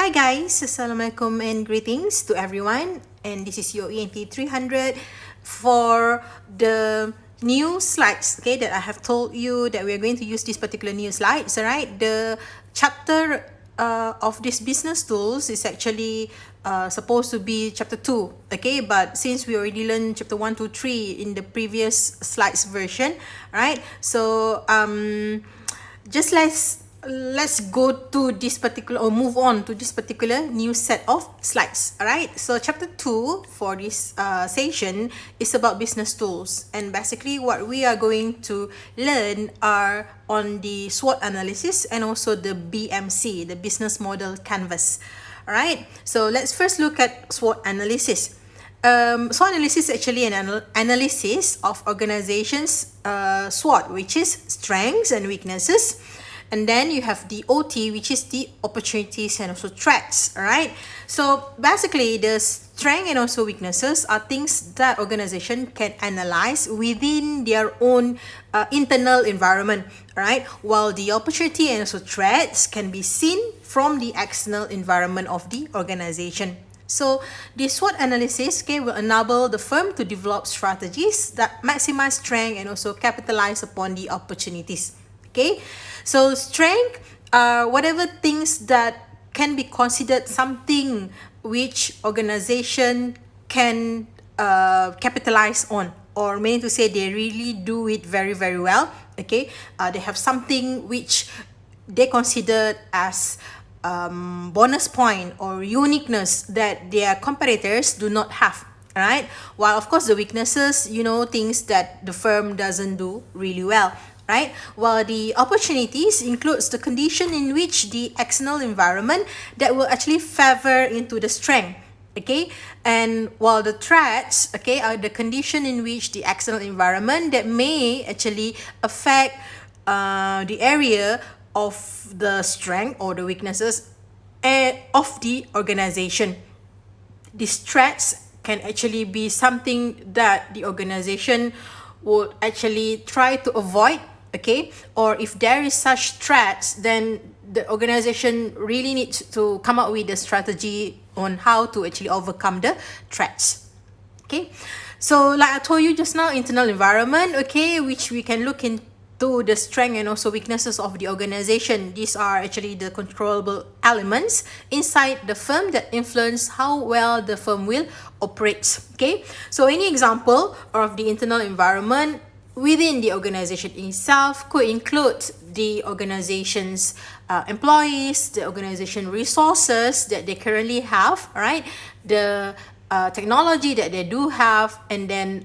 Hi guys, Assalamualaikum and greetings to everyone. And this is your ENT300 for the new slides, okay, that I have told you that we are going to use this particular new slides, alright? The chapter of this business tools is actually supposed to be chapter 2, okay, but since we already learned chapter 1, 2, 3 in the previous slides version, right? So just let's go to this particular, or move on to this particular new set of slides. All right, so chapter 2 for this session is about business tools, and basically what we are going to learn are on the SWOT analysis and also the BMC, the business model canvas. All right, so let's first look at SWOT analysis. SWOT analysis is actually an analysis of organizations SWOT, which is strengths and weaknesses. And then you have the OT, which is the opportunities and also threats. All right, so basically the strength and also weaknesses are things that organization can analyze within their own internal environment. All right, while the opportunity and also threats can be seen from the external environment of the organization. So the SWOT analysis, okay, will enable the firm to develop strategies that maximize strength and also capitalize upon the opportunities. Okay, so strength are whatever things that can be considered something which organization can capitalize on, or meaning to say they really do it very, very well. Okay, they have something which they consider as bonus point or uniqueness that their competitors do not have. Right, while of course the weaknesses, you know, things that the firm doesn't do really well. Right, while the opportunities includes the condition in which the external environment that will actually favor into the strength. Okay, and while the threats, okay, are the condition in which the external environment that may actually affect the area of the strength or the weaknesses of the organization. These threats can actually be something that the organization would actually try to avoid. Okay, or if there is such threats, then the organization really needs to come up with a strategy on how to actually overcome the threats. Okay, so like I told you just now, internal environment, okay, which we can look into the strength and also weaknesses of the organization. These are actually the controllable elements inside the firm that influence how well the firm will operate. Okay, so any example of the internal environment within the organization itself could include the organization's employees, the organization resources that they currently have, right? The technology that they do have, and then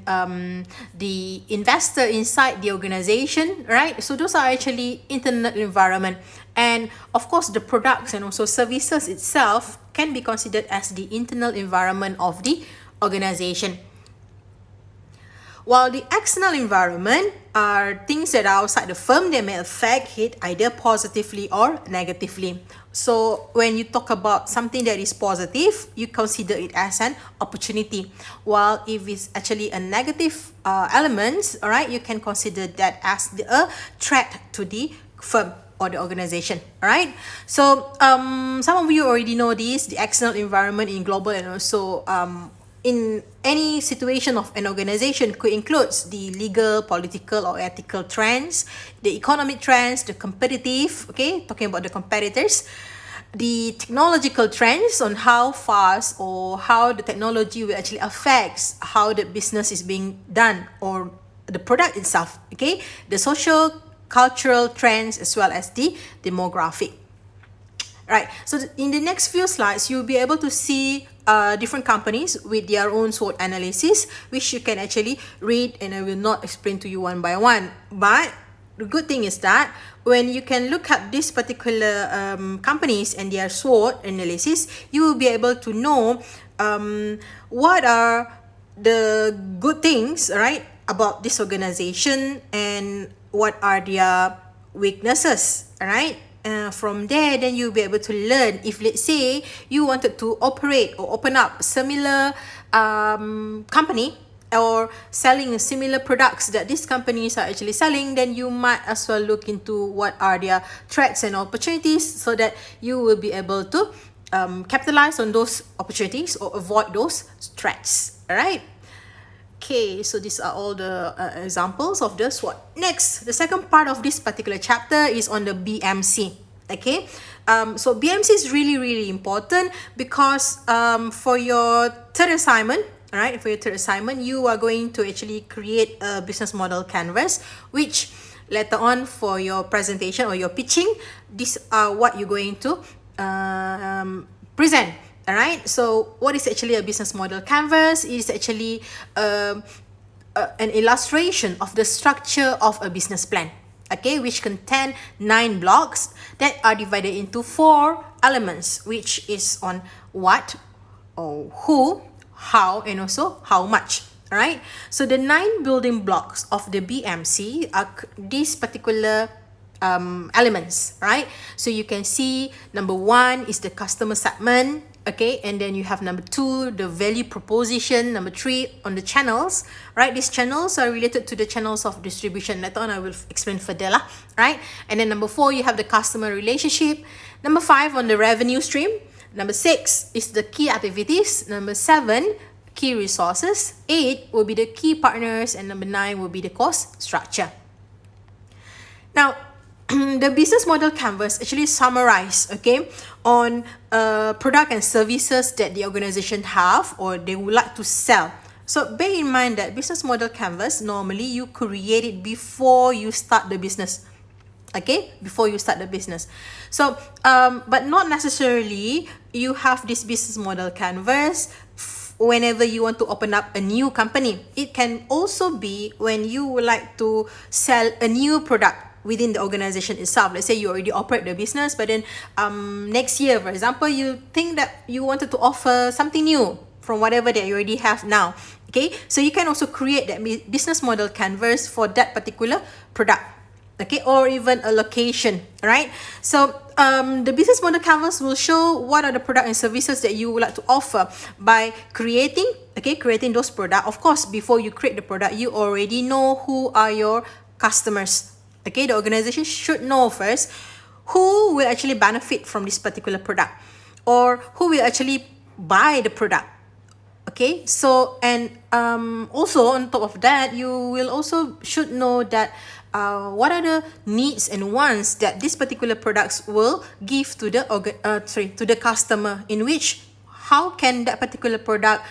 the investor inside the organization, right? So those are actually internal environment. And of course, the products and also services itself can be considered as the internal environment of the organization. While the external environment are things that are outside the firm that may affect it either positively or negatively. So when you talk about something that is positive, you consider it as an opportunity. While if it's actually a negative element, all right, you can consider that as a threat to the firm or the organization. All right, so some of you already know this, the external environment in global and also in any situation of an organization could include the legal, political or ethical trends, the economic trends, the competitive, okay, talking about the competitors, the technological trends on how fast or how the technology will actually affect how the business is being done or the product itself, okay, the social, cultural trends as well as the demographic. Right, so in the next few slides, you'll be able to see different companies with their own SWOT analysis, which you can actually read, and I will not explain to you one by one. But the good thing is that when you can look at these particular companies and their SWOT analysis, you will be able to know what are the good things, right, about this organization and what are their weaknesses, right? From there, then you'll be able to learn if, let's say, you wanted to operate or open up similar company or selling similar products that these companies are actually selling, then you might as well look into what are their threats and opportunities so that you will be able to capitalize on those opportunities or avoid those threats. All right. Okay, so these are all the examples of the SWOT. Next, the second part of this particular chapter is on the BMC. Okay, so BMC is really important because for your third assignment, alright, for your third assignment, you are going to actually create a business model canvas, which later on for your presentation or your pitching, these are what you're going to present. All right, so what is actually a business model canvas? It is actually an illustration of the structure of a business plan, okay, which contain 9 blocks that are divided into 4 elements, which is on what, or who, how, and also how much. All right, so the 9 building blocks of the BMC are these particular elements, right? So you can see number 1 is the customer segment. Okay, and then you have number 2, the value proposition. Number 3, on the channels, right? These channels are related to the channels of distribution. Later on, I will explain further lah, right? And then number 4, you have the customer relationship. Number 5, on the revenue stream. Number 6 is the key activities. Number 7, key resources. 8 will be the key partners, and number 9 will be the cost structure. Now, the business model canvas actually summarize, okay, on product and services that the organization have or they would like to sell. So bear in mind that business model canvas, normally you create it before you start the business, okay, before you start the business. So but not necessarily you have this business model canvas whenever you want to open up a new company. It can also be when you would like to sell a new product within the organization itself. Let's say you already operate the business, but then next year, for example, you think that you wanted to offer something new from whatever that you already have now. Okay, so you can also create that business model canvas for that particular product, okay, or even a location, right? So the business model canvas will show what are the product and services that you would like to offer by creating those products. Of course, before you create the product, you already know who are your customers. Okay, the organization should know first who will actually benefit from this particular product or who will actually buy the product. Okay, so and also on top of that, you will also should know that what are the needs and wants that these particular products will give to the to the customer, in which how can that particular product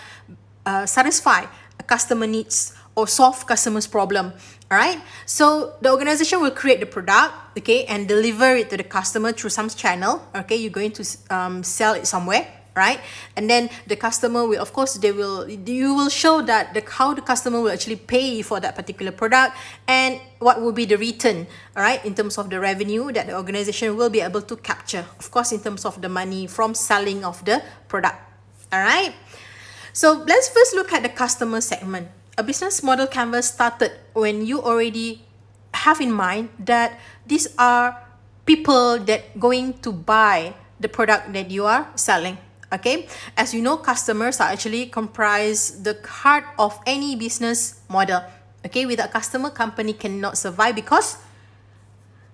satisfy a customer needs or solve customers' problem. All right, so the organization will create the product, okay, and deliver it to the customer through some channel. Okay, you're going to sell it somewhere, right? And then the customer will, of course, you will show that how the customer will actually pay for that particular product and what will be the return, all right, in terms of the revenue that the organization will be able to capture, of course, in terms of the money from selling of the product. All right, so let's first look at the customer segment. A business model canvas started when you already have in mind that these are people that going to buy the product that you are selling. Okay, as you know, customers are actually comprise the heart of any business model. Okay, without customer, company cannot survive because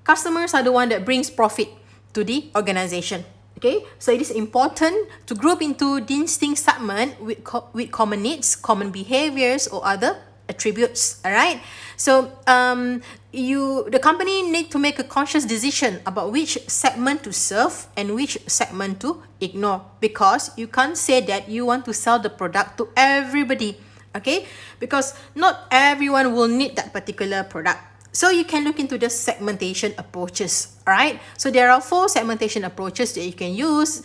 customers are the one that brings profit to the organization. Okay, so it is important to group into distinct segment with common needs, common behaviors, or other attributes. All right, so the company need to make a conscious decision about which segment to serve and which segment to ignore, because you can't say that you want to sell the product to everybody. Okay, because not everyone will need that particular product. So you can look into the segmentation approaches, right? So there are 4 segmentation approaches that you can use,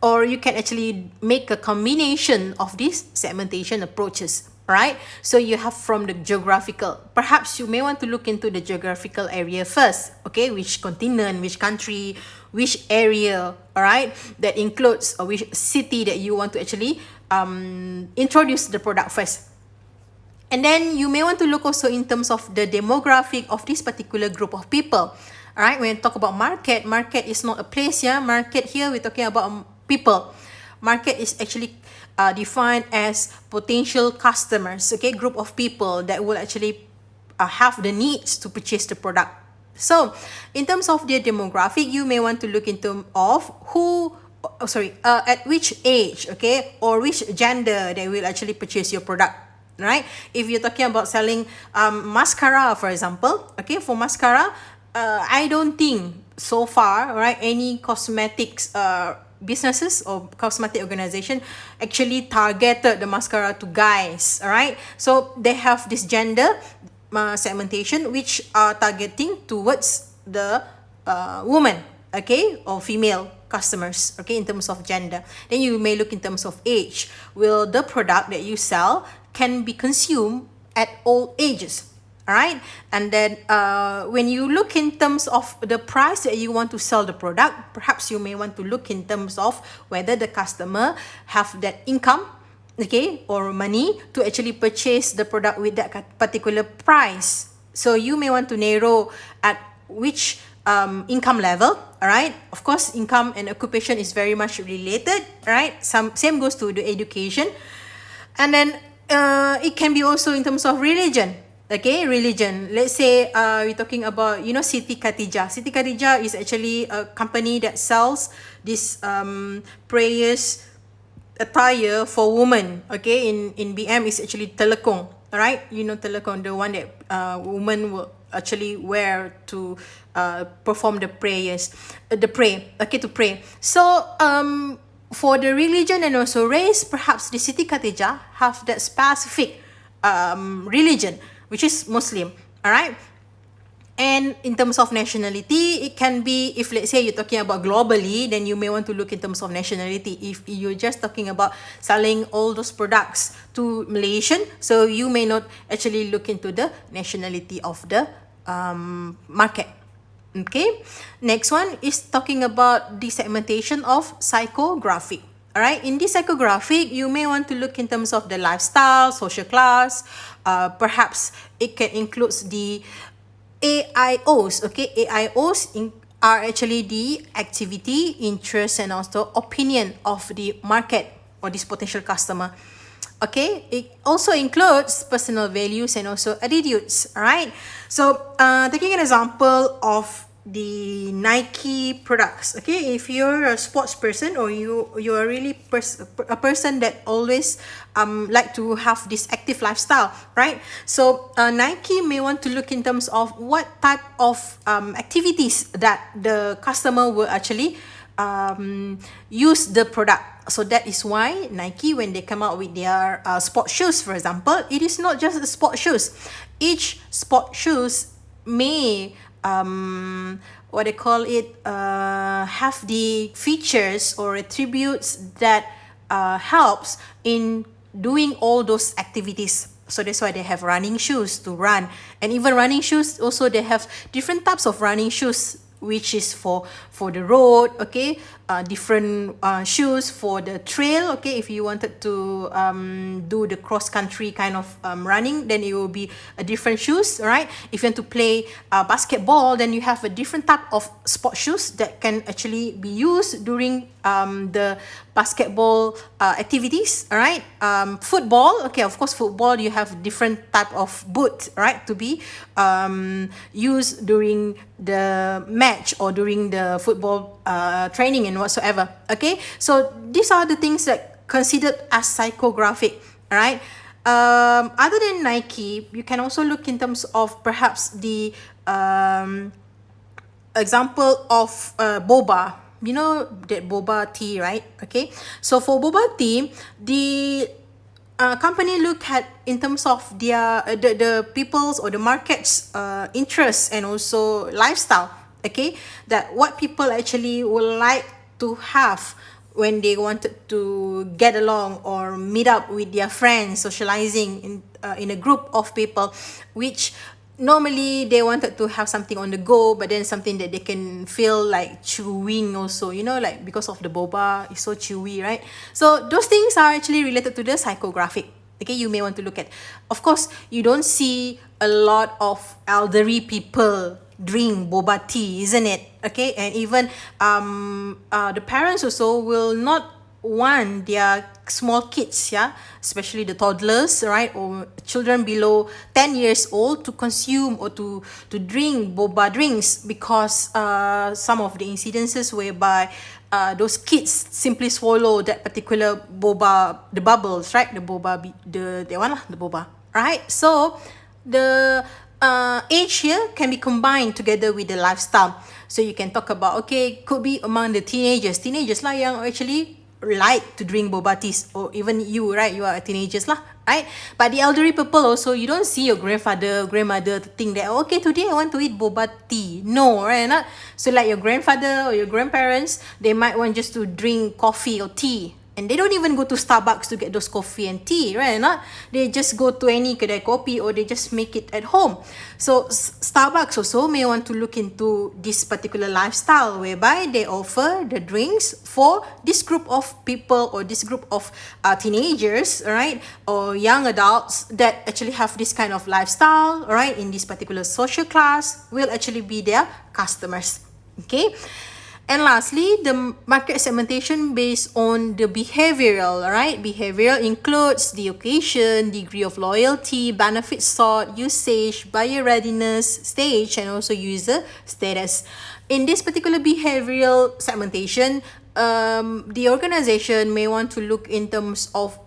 or you can actually make a combination of these segmentation approaches, right? So you have from the geographical. Perhaps you may want to look into the geographical area first, okay? Which continent, which country, which area, all right? That includes which city that you want to actually introduce the product first. And then you may want to look also in terms of the demographic of this particular group of people. All right, when you talk about market is not a place, yeah. Market here, we're talking about people. Market is actually defined as potential customers, okay, group of people that will actually have the needs to purchase the product. So, in terms of their demographic, you may want to look into of who at which age, okay, or which gender they will actually purchase your product, right? If you're talking about selling mascara, for example, okay, for mascara, I don't think so far, right, any cosmetics businesses or cosmetic organization actually targeted the mascara to guys, all right? So they have this gender segmentation which are targeting towards the woman, okay, or female customers, okay, in terms of gender. Then you may look in terms of age. Will the product that you sell can be consumed at all ages, all right? And then when you look in terms of the price that you want to sell the product, perhaps you may want to look in terms of whether the customer have that income, okay, or money to actually purchase the product with that particular price. So you may want to narrow at which income level, all right? Of course, income and occupation is very much related, right? Same goes to the education. And then it can be also in terms of religion. Okay, religion. Let's say we're talking about, Siti Khatijah. Siti Khatijah is actually a company that sells this prayers attire for women. Okay, in BM is actually telekong. Alright, telekong, the one that women will actually wear to perform the prayers, to pray. So for the religion and also race, perhaps the Siti Khatijah have that specific religion, which is Muslim, all right? And in terms of nationality, it can be, if let's say you're talking about globally, then you may want to look in terms of nationality. If you're just talking about selling all those products to Malaysian, so you may not actually look into the nationality of the market. Okay, next one is talking about the segmentation of psychographic. All right, in this psychographic, you may want to look in terms of the lifestyle, social class. Perhaps it can include the AIOs. Okay, AIOs are actually the activity, interest, and also opinion of the market or this potential customer. Okay, it also includes personal values and also attitudes. All right, so taking an example of the Nike products. Okay, if you're a sports person or you're really a person that always like to have this active lifestyle, right? So Nike may want to look in terms of what type of activities that the customer will actually use the product. So that is why Nike, when they come out with their sport shoes, for example, it is not just the sport shoes. Each sport shoes may what they call it have the features or attributes that helps in doing all those activities. So that's why they have running shoes to run, and even running shoes also they have different types of running shoes, which is for the road, okay, different shoes for the trail, okay, if you wanted to do the cross country kind of running, then it will be a different shoes, right? If you want to play basketball, then you have a different type of sport shoes that can actually be used during the basketball activities, all right? Football, okay, of course football you have different type of boot, right, to be used during the match or during the football training and whatsoever. Okay, so these are the things that considered as psychographic. All right, other than Nike, you can also look in terms of perhaps the example of boba. You know that boba tea, right? Okay, so for boba tea, the company look at in terms of their the people's or the market's interests and also lifestyle. Okay, that what people actually would like to have when they wanted to get along or meet up with their friends, socializing in a group of people, which normally they wanted to have something on the go, but then something that they can feel like chewing also, like because of the boba is so chewy, right? So those things are actually related to the psychographic. Okay, you may want to look at. Of course, you don't see a lot of elderly people drink boba tea, isn't it? Okay, and even the parents also will not want their small kids, especially the toddlers, right, or children below 10 years old to consume or to drink boba drinks, because some of the incidences whereby those kids simply swallow that particular boba, the bubbles, right? The boba, the one lah, the boba, right? So the age here can be combined together with the lifestyle. So you can talk about, okay, could be among the teenagers lah yang actually like to drink boba teas, or even you, right? You are teenagers lah, right? But the elderly people also, you don't see your grandfather, grandmother to think that, okay, today I want to eat boba tea. No, right? Not so like your grandfather or your grandparents, they might want just to drink coffee or tea. And they don't even go to Starbucks to get those coffee and tea, right? Not they just go to any kedai kopi, or they just make it at home. So Starbucks also may want to look into this particular lifestyle whereby they offer the drinks for this group of people, or this group of teenagers, right, or young adults that actually have this kind of lifestyle, right, in this particular social class, will actually be their customers. Okay. And lastly, the market segmentation based on the behavioral, right? Behavioral includes the occasion, degree of loyalty, benefit sought, usage, buyer readiness, stage, and also user status. In this particular behavioral segmentation, the organization may want to look in terms of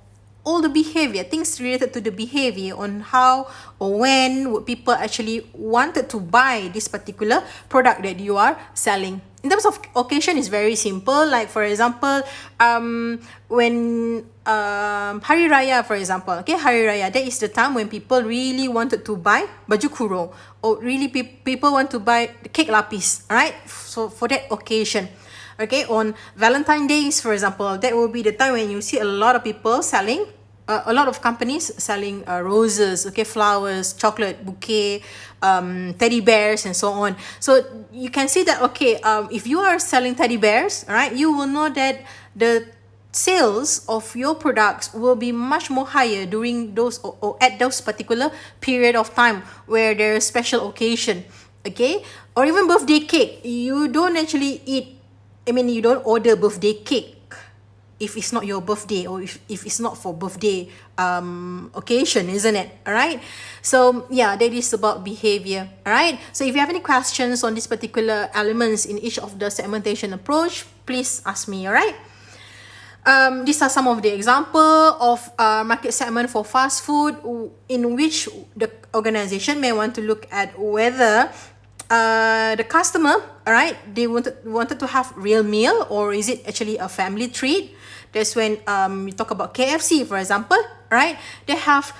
all the behavior, things related to the behavior, on how or when would people actually wanted to buy this particular product that you are selling. In terms of occasion, is very simple. Like for example, when Hari Raya, for example, okay, Hari Raya, that is the time when people really wanted to buy baju kurung, or really people want to buy the cake lapis, right? So for that occasion. Okay, on Valentine's Days, for example, that will be the time when you see a lot of people selling, a lot of companies selling roses, okay, flowers, chocolate, bouquet, teddy bears, and so on. So you can see that, okay, if you are selling teddy bears, right, you will know that the sales of your products will be much more higher during those, or at those particular period of time where there is special occasion, okay, or even birthday cake. You don't actually eat, you don't order birthday cake if it's not your birthday, or if it's not for birthday occasion, isn't it? All right. So yeah, that is about behavior. All right. So if you have any questions on these particular elements in each of the segmentation approach, please ask me. All right. These are some of the example of market segment for fast food, in which the organization may want to look at whether the customer, all right, they wanted to have real meal, or is it actually a family treat. That's when you talk about KFC, for example, right? They have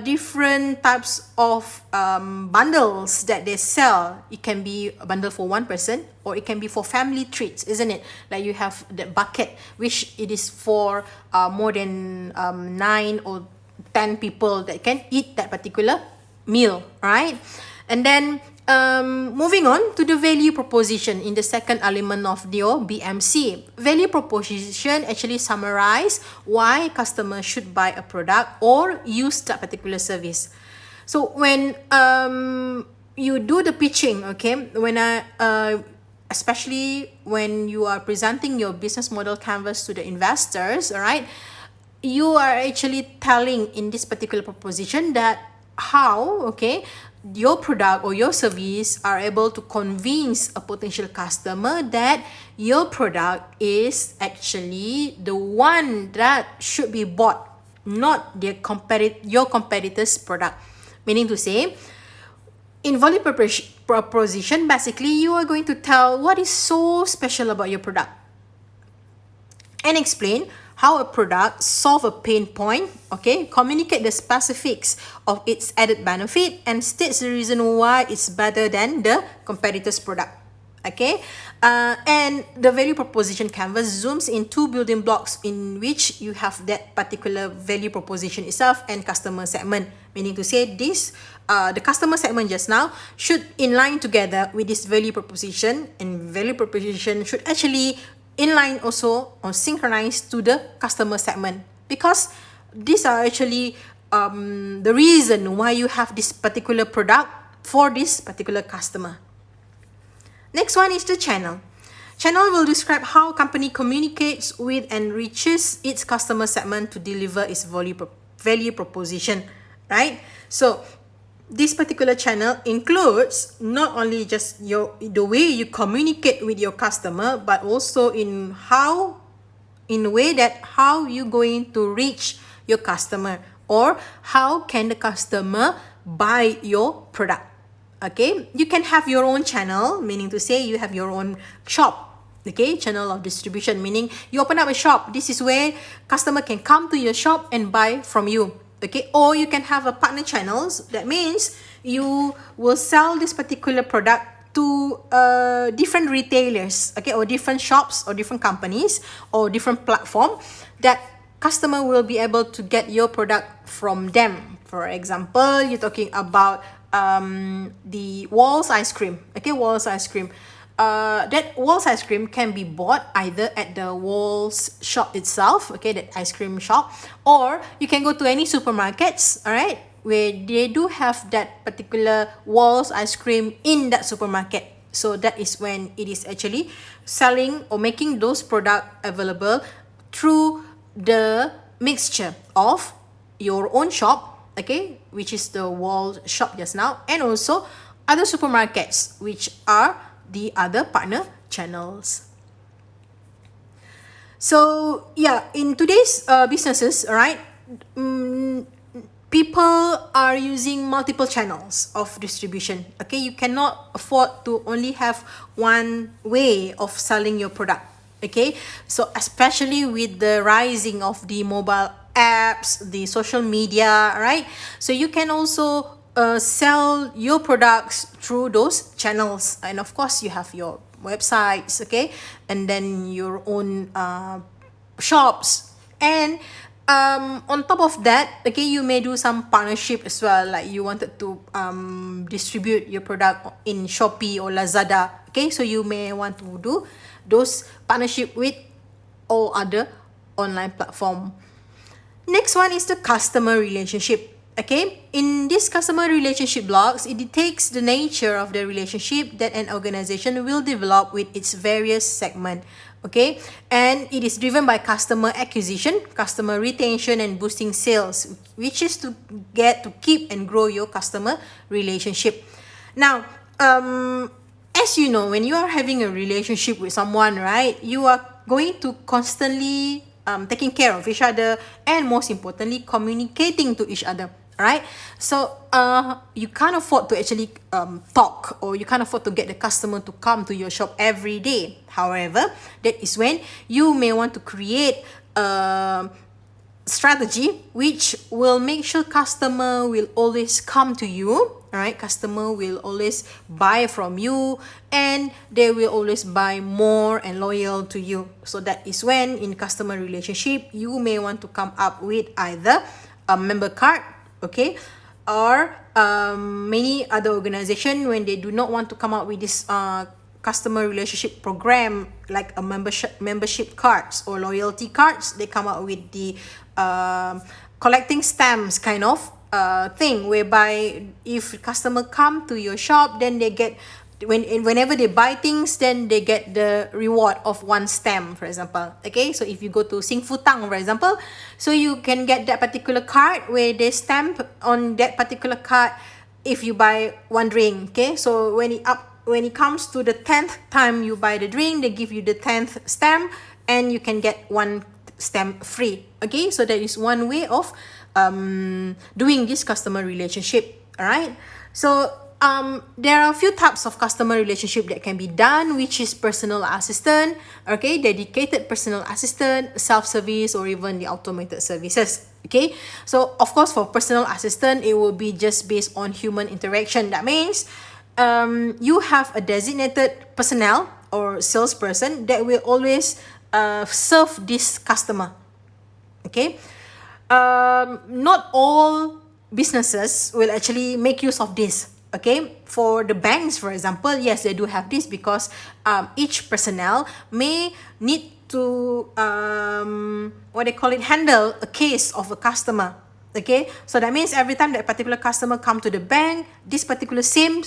different types of bundles that they sell. It can be a bundle for one person, or it can be for family treats, isn't it? Like you have the bucket, which it is for more than 9 or 10 people that can eat that particular meal, right? And then moving on to the value proposition in the second element of your BMC. Value proposition actually summarize why customers should buy a product or use that particular service. So when you do the pitching, okay, when especially when you are presenting your business model canvas to the investors, all right, you are actually telling in this particular proposition that how, okay, your product or your service are able to convince a potential customer that your product is actually the one that should be bought, not your competitor's product. Meaning to say, in value proposition, basically you are going to tell what is so special about your product, and explain how a product solve a pain point, okay, communicate the specifics of its added benefit, and states the reason why it's better than the competitor's product, okay. And the value proposition canvas zooms in 2 building blocks in which you have that particular value proposition itself and customer segment. Meaning to say this, the customer segment just now should inline together with this value proposition, and value proposition should actually inline also or synchronized to the customer segment, because these are actually the reason why you have this particular product for this particular customer. Next one is the channel. Channel will describe how company communicates with and reaches its customer segment to deliver its value proposition, right? So this particular channel includes not only just the way you communicate with your customer, but also in a way that how you going to reach your customer, or how can the customer buy your product. Okay, you can have your own channel, meaning to say you have your own shop. Okay, channel of distribution, meaning you open up a shop. This is where customer can come to your shop and buy from you. Okay, or you can have a partner channels. That means you will sell this particular product to different retailers, okay, or different shops, or different companies, or different platform that customer will be able to get your product from them. For example, you're talking about the Walls ice cream. Okay, Walls ice cream. That Walls ice cream can be bought either at the Walls shop itself, okay, that ice cream shop, or you can go to any supermarkets, all right, where they do have that particular Walls ice cream in that supermarket. So that is when it is actually selling or making those products available through the mixture of your own shop, okay, which is the Walls shop just now, and also other supermarkets, which are the other partner channels. So yeah, in today's businesses, right, people are using multiple channels of distribution. Okay, you cannot afford to only have one way of selling your product. Okay, so especially with the rising of the mobile apps, the social media, right, so you can also sell your products through those channels. And of course you have your websites, okay, and then your own shops, and on top of that, okay, you may do some partnership as well, like you wanted to distribute your product in Shopee or Lazada. Okay, so you may want to do those partnership with all other online platform. Next one is the customer relationship. Okay, in this customer relationship blocks, it details the nature of the relationship that an organization will develop with its various segments. Okay, and it is driven by customer acquisition, customer retention, and boosting sales, which is to keep and grow your customer relationship. Now, as you know, when you are having a relationship with someone, right, you are going to constantly taking care of each other, and most importantly, communicating to each other. Right, so you can't afford to actually talk, or you can't afford to get the customer to come to your shop every day. However, that is when you may want to create a strategy which will make sure customer will always come to you. All right, customer will always buy from you, and they will always buy more and loyal to you. So that is when in customer relationship you may want to come up with either a member card, okay, or many other organization, when they do not want to come up with this customer relationship program, like a membership cards or loyalty cards, they come up with the collecting stamps kind of thing, whereby if customer come to your shop, then they get, whenever they buy things, then they get the reward of one stamp, for example. Okay, so if you go to Sing Fu Tang, for example, so you can get that particular card where they stamp on that particular card if you buy one drink. Okay, so when it comes to the 10th time you buy the drink, they give you the 10th stamp, and you can get one stamp free. Okay, so that is one way of doing this customer relationship. All right, so there are a few types of customer relationship that can be done, which is personal assistant, okay, dedicated personal assistant, self-service, or even the automated services. Okay, so of course for personal assistant, it will be just based on human interaction. That means you have a designated personnel or salesperson that will always serve this customer. Okay, not all businesses will actually make use of this. Okay, for the banks, for example, yes, they do have this, because each personnel may need to what they call it, handle a case of a customer. Okay, so that means every time that particular customer come to the bank, this particular same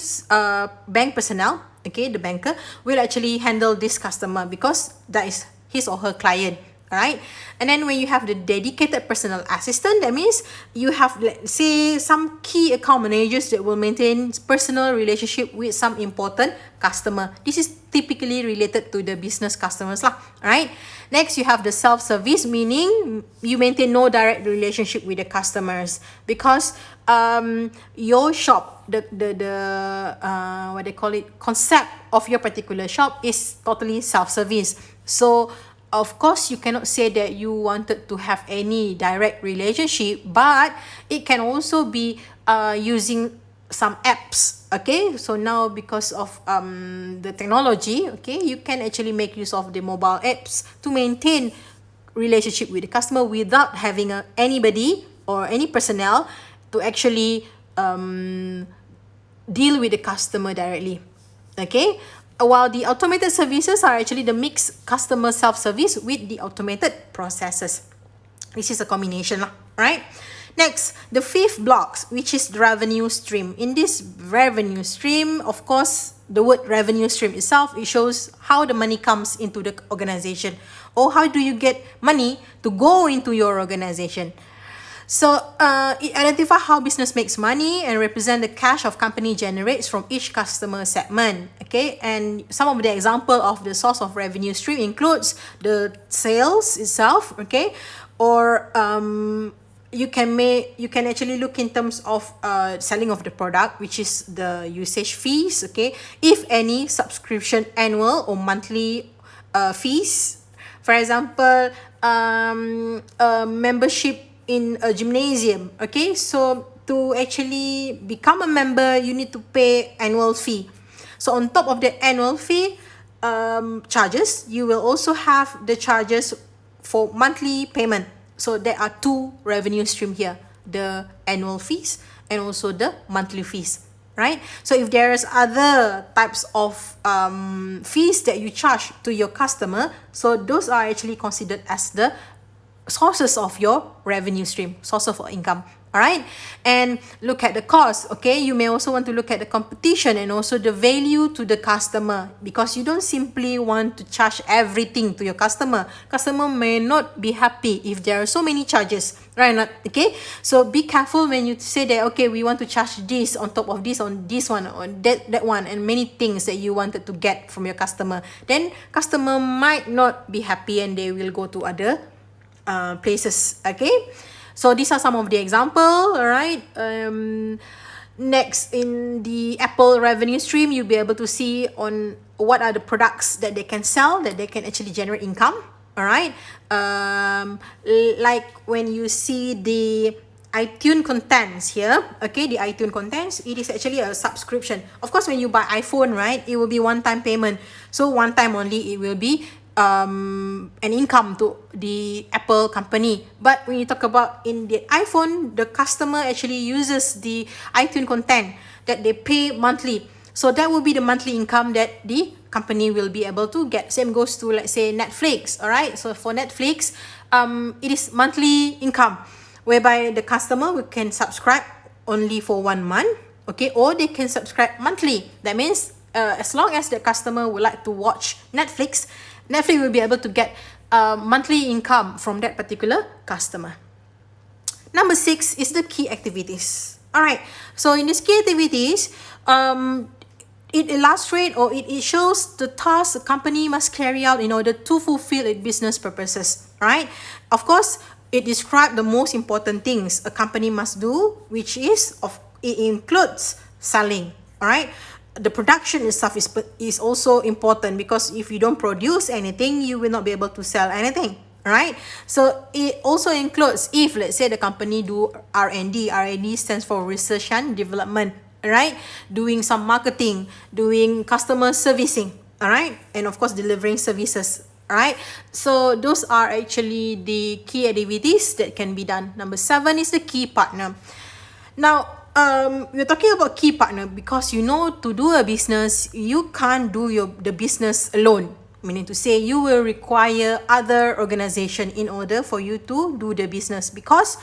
bank personnel, okay, the banker will actually handle this customer, because that is his or her client. Right? And then when you have the dedicated personal assistant, that means you have, let's say, some key account managers that will maintain personal relationship with some important customer. This is typically related to the business customers lah, right? Next, you have the self-service, meaning you maintain no direct relationship with the customers because your shop, the what they call it, concept of your particular shop is totally self-service. So of course, you cannot say that you wanted to have any direct relationship, but it can also be using some apps. Okay, so now because of the technology, okay, you can actually make use of the mobile apps to maintain relationship with the customer without having anybody or any personnel to actually deal with the customer directly. Okay, while the automated services are actually the mixed customer self-service with the automated processes. This is a combination lah, right? Next, the fifth block, which is the revenue stream. In this revenue stream, of course, the word revenue stream itself, it shows how the money comes into the organization, or how do you get money to go into your organization. So it identifies how business makes money and represent the cash of company generates from each customer segment. Okay, and some of the example of the source of revenue stream includes the sales itself. Okay, or you can actually look in terms of selling of the product, which is the usage fees. Okay, if any subscription annual or monthly fees, for example, membership in a gymnasium. Okay, so to actually become a member, you need to pay annual fee. So on top of the annual fee charges, you will also have the charges for monthly payment. So there are two revenue stream here, the annual fees and also the monthly fees, right? So if there's other types of fees that you charge to your customer, so those are actually considered as the sources of your revenue stream, source of income. All right, and look at the cost. Okay, you may also want to look at the competition and also the value to the customer, because you don't simply want to charge everything to your customer. Customer may not be happy if there are so many charges, right? Not okay. So be careful when you say that, okay, we want to charge this on top of this, on this one, on that one, and many things that you wanted to get from your customer. Then customer might not be happy and they will go to other places. Okay, so these are some of the example. All right, next, in the Apple revenue stream, you'll be able to see on what are the products that they can sell, that they can actually generate income. All right, like when you see the iTunes contents here, okay, the iTunes contents, it is actually a subscription. Of course, when you buy iPhone, right, it will be one-time payment. So one time only it will be an income to the Apple company. But when you talk about in the iPhone, the customer actually uses the iTunes content that they pay monthly. So that will be the monthly income that the company will be able to get. Same goes to, let's say, Netflix. All right, so for Netflix, it is monthly income, whereby the customer can subscribe only for 1 month, okay, or they can subscribe monthly. That means as long as the customer would like to watch Netflix will be able to get monthly income from that particular customer. Number 6 is the key activities. All right, so in these key activities, it illustrates, or it shows the tasks a company must carry out in order to fulfill its business purposes. Right? Of course, it describes the most important things a company must do, which is it includes selling. All right. The production itself is also important, because if you don't produce anything, you will not be able to sell anything, right? So it also includes, if let's say the company do R&D stands for research and development, right? Doing some marketing, doing customer servicing, all right? And of course, delivering services, all right? So those are actually the key activities that can be done. Number 7 is the key partner. Now, we're talking about key partner because, you know, to do a business, you can't do the business alone. Meaning to say, you will require other organization in order for you to do the business. Because,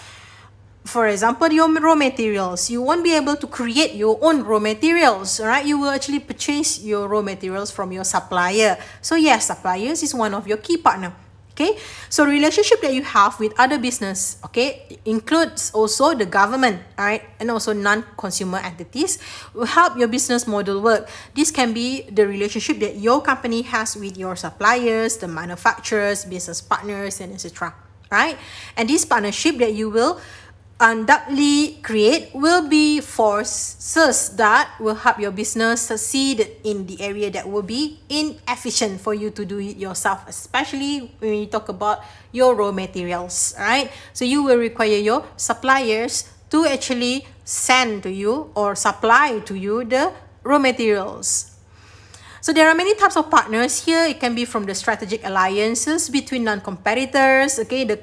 for example, your raw materials, you won't be able to create your own raw materials, right? You will actually purchase your raw materials from your supplier. So yes, suppliers is one of your key partner. Okay, so relationship that you have with other business, okay, includes also the government, all right, and also non-consumer entities will help your business model work. This can be the relationship that your company has with your suppliers, the manufacturers, business partners, and etc. Right, and this partnership that you will undoubtedly create will be forces that will help your business succeed in the area that will be inefficient for you to do it yourself, especially when you talk about your raw materials, right? So you will require your suppliers to actually send to you or supply to you the raw materials. So there are many types of partners here. It can be from the strategic alliances between non-competitors, okay, the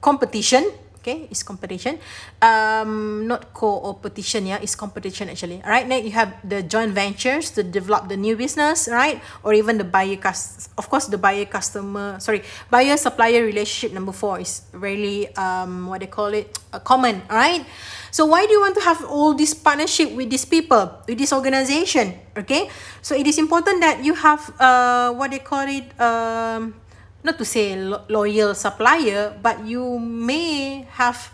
competition, okay, it's competition, not co-opetition, yeah, it's competition actually. All right, next you have the joint ventures to develop the new business, right, or even the of course the buyer supplier relationship. Number 4 is really what they call it, common. All right, so why do you want to have all this partnership with these people, with this organization? Okay, so it is important that you have what they call it, not to say loyal supplier, but you may have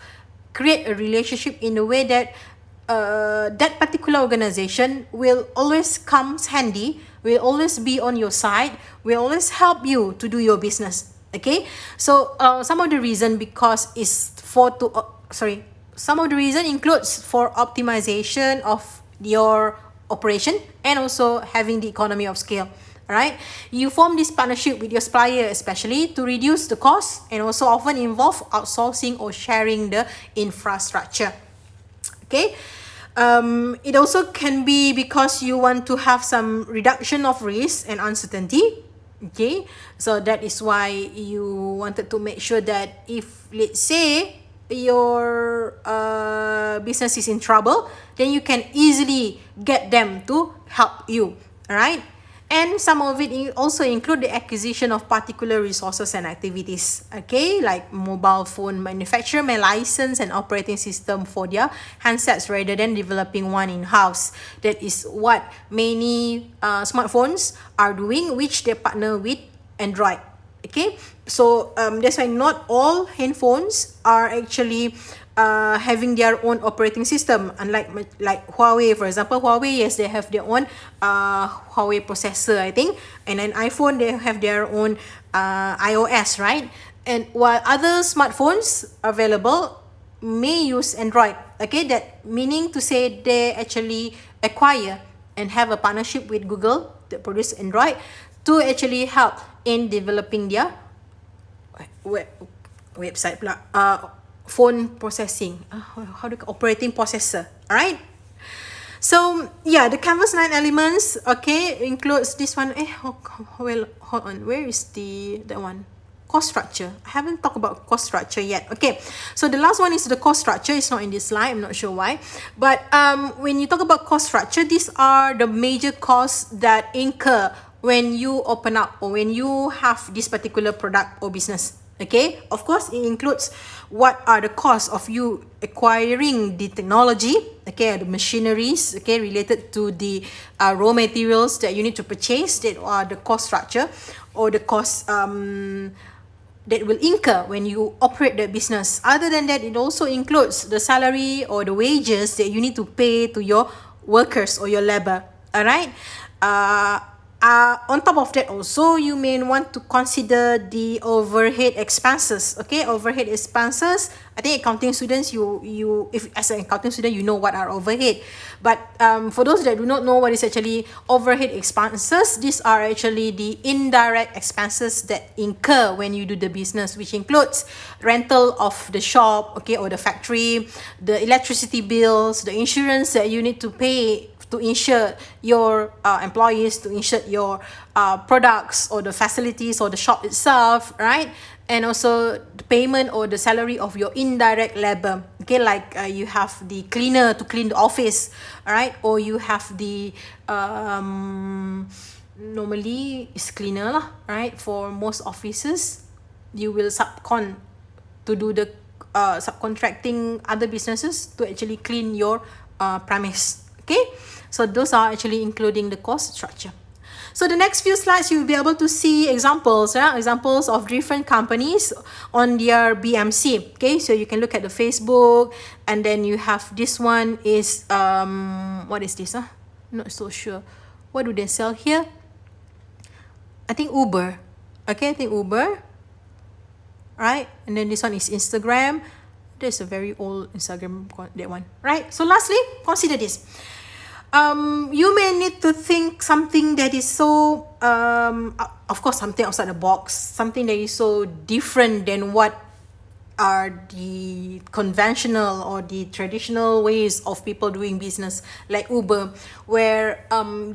create a relationship in a way that that particular organization will always comes handy, will always be on your side, will always help you to do your business. Okay, so some of the reason because is some of the reason includes for optimization of your operation and also having the economy of scale. Right, you form this partnership with your supplier especially to reduce the cost and also often involve outsourcing or sharing the infrastructure. Okay, it also can be because you want to have some reduction of risk and uncertainty. Okay, so that is why you wanted to make sure that if, let's say, your business is in trouble, then you can easily get them to help you. All right, and some of it also include the acquisition of particular resources and activities, okay, like mobile phone manufacturer may license an operating system for their handsets rather than developing one in-house. That is what many smartphones are doing, which they partner with Android. Okay, so that's why not all handphones are actually having their own operating system, unlike like Huawei, for example. Huawei, yes, they have their own Huawei processor, I think, and then iPhone, they have their own iOS, right? And while other smartphones available may use Android, okay, that meaning to say they actually acquire and have a partnership with Google that produce Android to actually help in developing their website phone processing, how do you operating processor. All right, so yeah, the canvas 9 elements, okay, includes this one. Well, hold on, where is that one? Cost structure. I haven't talked about cost structure yet. Okay, so the last one is the cost structure. It's not in this slide, I'm not sure why, but when you talk about cost structure, these are the major costs that incur when you open up or when you have this particular product or business. Okay, of course it includes what are the costs of you acquiring the technology, okay, the machineries, okay, related to the raw materials that you need to purchase, that are the cost structure or the cost that will incur when you operate the business. Other than that, it also includes the salary or the wages that you need to pay to your workers or your labor. All right, on top of that also, you may want to consider the overhead expenses. Okay, overhead expenses, I think accounting students, you if as an accounting student, you know what are overhead, but for those that do not know what is actually overhead expenses, these are actually the indirect expenses that incur when you do the business, which includes rental of the shop, okay, or the factory, the electricity bills, the insurance that you need to pay to insure your employees, to insure your products or the facilities or the shop itself, right? And also the payment or the salary of your indirect labor, okay, like you have the cleaner to clean the office, all right, or you have the normally it's cleaner lah, right? For most offices, you will subcon to do the subcontracting other businesses to actually clean your premise. Okay, so those are actually including the cost structure. So the next few slides, you'll be able to see examples of different companies on their BMC. Okay, so you can look at the Facebook, and then you have this one is what is this? Not so sure. What do they sell here? I think Uber. Okay, I think Uber. Right, and then this one is Instagram. There's a very old Instagram, that one. Right. So lastly, consider this. You may need to think something that is so, of course, something outside the box, something that is so different than what are the conventional or the traditional ways of people doing business, like Uber, where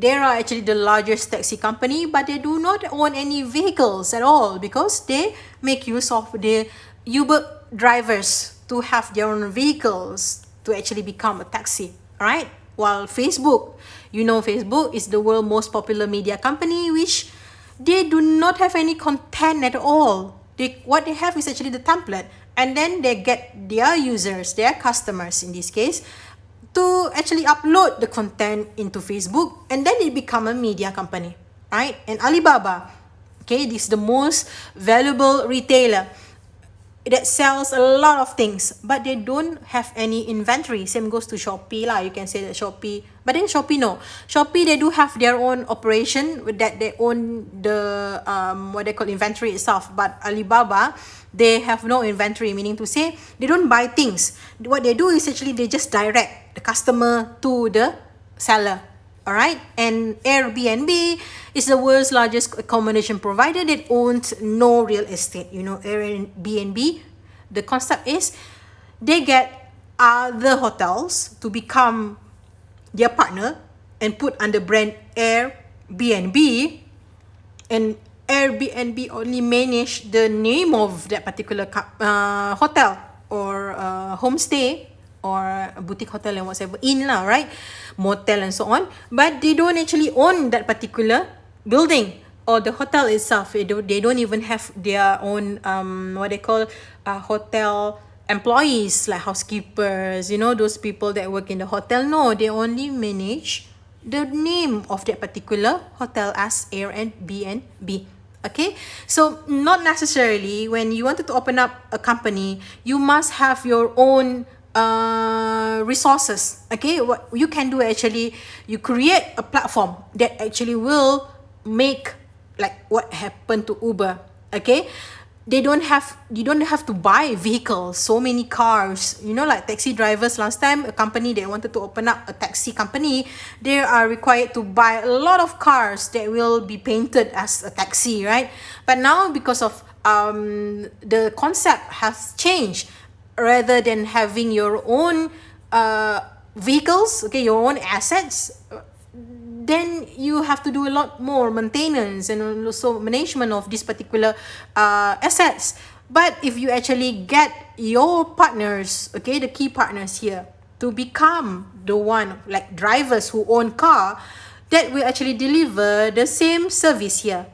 they are actually the largest taxi company, but they do not own any vehicles at all, because they make use of the Uber drivers to have their own vehicles to actually become a taxi, right? While Facebook, Facebook is the world's most popular media company, which they do not have any content at all. What they have is actually the template, and then they get their users, their customers in this case, to actually upload the content into Facebook, and then it become a media company, right? And Alibaba, okay, this is the most valuable retailer that sells a lot of things, but they don't have any inventory. Same goes to Shopee lah. You can say that Shopee, but then Shopee no. Shopee, they do have their own operation that they own the what they call inventory itself. But Alibaba, they have no inventory, meaning to say they don't buy things. What they do is actually they just direct the customer to the seller. Alright, and Airbnb is the world's largest accommodation provider that owns no real estate. Airbnb, the concept is they get other hotels to become their partner and put under brand Airbnb, and Airbnb only manage the name of that particular hotel or homestay or a boutique hotel and whatever, inn lah, right? Motel and so on. But they don't actually own that particular building or the hotel itself. They don't even have their own what they call hotel employees, like housekeepers, those people that work in the hotel. No, they only manage the name of that particular hotel as Airbnb. Okay, so not necessarily when you wanted to open up a company, you must have your own resources. Okay, what you can do actually, you create a platform that actually will make like what happened to Uber. Okay, you don't have to buy vehicles, so many cars, like taxi drivers. Last time, a company, they wanted to open up a taxi company, they are required to buy a lot of cars that will be painted as a taxi, right? But now, because of the concept has changed, rather than having your own vehicles, okay, your own assets, then you have to do a lot more maintenance and also management of this particular assets. But if you actually get your partners, okay, the key partners here, to become the one, like drivers who own car, that will actually deliver the same service here,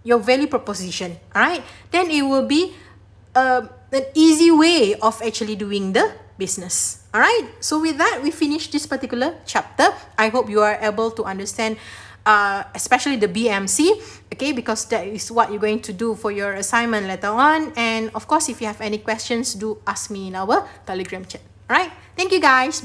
your value proposition, all right, then it will be an easy way of actually doing the business. All right, so with that, we finish this particular chapter. I hope you are able to understand especially the BMC, okay, because that is what you're going to do for your assignment later on. And of course, if you have any questions, do ask me in our Telegram chat. All right, thank you guys.